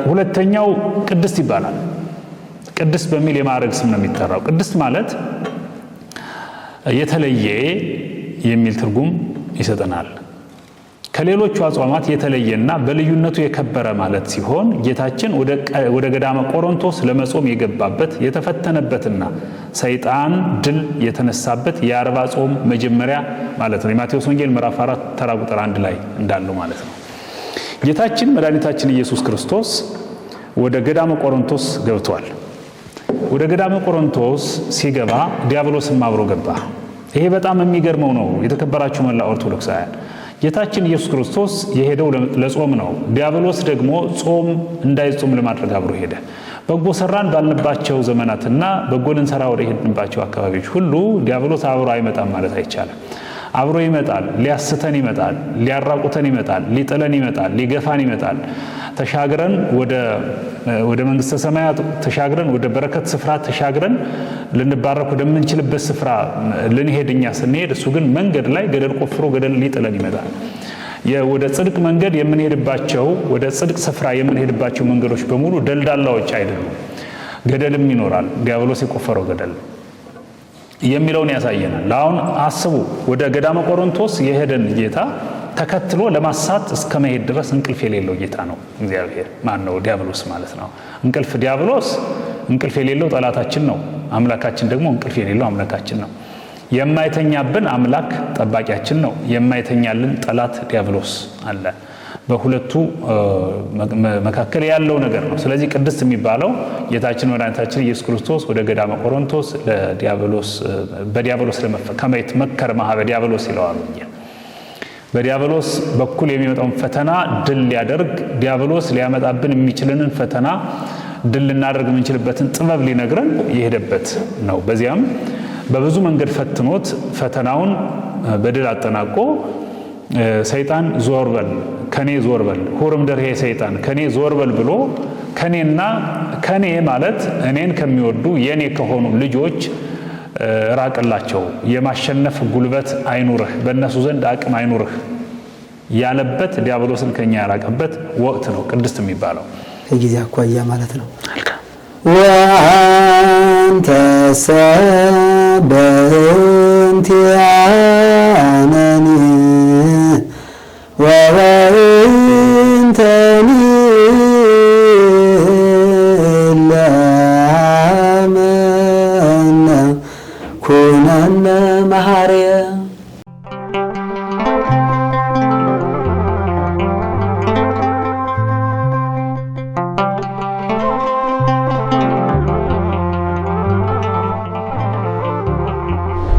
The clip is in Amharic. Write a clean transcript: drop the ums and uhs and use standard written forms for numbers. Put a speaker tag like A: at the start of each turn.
A: ሁለተኛው ቅድስት ይባላል። ቅድስት በሚል የማዕረግ ስም ነው የሚጠራው። ቅድስት ማለት የተለየ የሚል ትርጉም ይሰጠናል። ከሌሎቹ አጽዋማት የተለየና በልዩነቱ የከበረ ማለት ሲሆን ጌታችን ወደ ገዳመ ቆሮንቶስ ለመጾም የገባበት የተፈተነበትና ሰይጣን ድል የተነሳበት የአርባ ጾም መጀመሪያ ማለት ነው። የማቴዎስ ወንጌል ምዕራፍ 4 ተራ ቁጥር 1 ላይ እንዳለው ማለት ነው። ጌታችን መድኃኒታችን ኢየሱስ ክርስቶስ ወደ ገዳመ ቆሮንቶስ ገብቷል። ወደ ገዳመ ቆሮንቶስ ሲገባ ዲያብሎስም አብሮ ገባ። ይሄ በጣም የሚገርመው ነው። የተከበራችሁ መላ ኦርቶዶክሳውያን፣ ጌታችን ኢየሱስ ክርስቶስ የሄደው ለጾም ነው። ዲያብሎስ ደግሞ ጾም እንዳይጾም ለማድረግ አብሮ ሄደ። በጎ ሰራን ባልንባቸው ዘመናትና በጎ ልንሰራ ወደ ሄድንባቸው አካባቢዎች ሁሉ ዲያብሎስ አብሮ አይመጣም ማለት አይቻልም። አብሮ ይመጣል። ሊያስተን ይመጣል፣ ሊያራቁተን ይመጣል፣ ሊጥለን ይመጣል፣ ሊገፋን ይመጣል። ተሻግረን ወደ መንግስተ ሰማያት ተሻግረን ወደ በረከት ስፍራ ተሻግረን ልንባረክ ወደምንችልበት ስፍራ ልንሄድኛ ስንሄድ እሱ ግን መንገድ ላይ ገደል ቆፍሮ ገደል ሊጥለን ይመጣል። ወደ ጽድቅ መንገድ የምንሄድባቸው ወደ ጽድቅ ስፍራ የምንሄድባቸው መንገዶች በሙሉ ደልዳላዎች አይደሉም። ገደልም ይኖራል። ዲያብሎስ የቆፈረው ገደል የሚለውን ያሳየናል። አሁን አስቡ፣ ወደ ገዳመ ቆሮንቶስ የሄደን ጌታ ተከትሎ ለማሳት እስከ መሄድ ድረስ እንቅልፍ የሌለው ጌታ ነው እግዚአብሔር። ማን ነው? ዲያብሎስ ማለት ነው። ዲያብሎስ እንቅልፍ የሌለው ጠላታችን ነው። አምላካችን ደግሞ እንቅልፍ የሌለው አምላካችን ነው። የማይተኛብን አምላክ ጠባቂያችን ነው። የማይተኛልን ጠላት ዲያብሎስ አለ። በሁለቱ መካከል ያለው ነገር ነው። ስለዚህ ቅድስት የሚባለው ጌታችን መድኃኒታችን ኢየሱስ ክርስቶስ ወደ ገዳመ ቆሮንቶስ በዲያብሎስ ከመይት መከር ማህበ ዲያብሎስ ይለዋል። በዲያብሎስ በኩል የሚመጣውን ፈተና ድል ሊያደርግ ዲያብሎስ ሊያመጣብን የሚችልንን ፈተና ድል ልናደርግ የምንችልበትን ጥበብ ሊነግረን የሄደበት ነው። በዚያም በብዙ መንገድ ፈትኖት ፈተናውን በድል አጠናቆ ሰይጣን ዞር በል ከኔ ዞር በል ሁርም ደርሄ ሰይጣን ከኔ ዞር በል ብሎ ከኔ ማለት እኔን ከሚወዱ የኔ ከሆኑ ልጆች ራቅላቸው፣ የማሸነፍ ጉልበት አይኑርህ፣ በእነሱ ዘንድ አቅም አይኑርህ ያለበት ዲያብሎስን ከኛ ያራቀበት ወቅት ነው ቅድስት የሚባለው።
B: ከጊዜ አኳያ ማለት ነው። ወአንተሰ በእንቲአነኒ ወበእንተኒ ለአመነ ኩነነ መሐረየ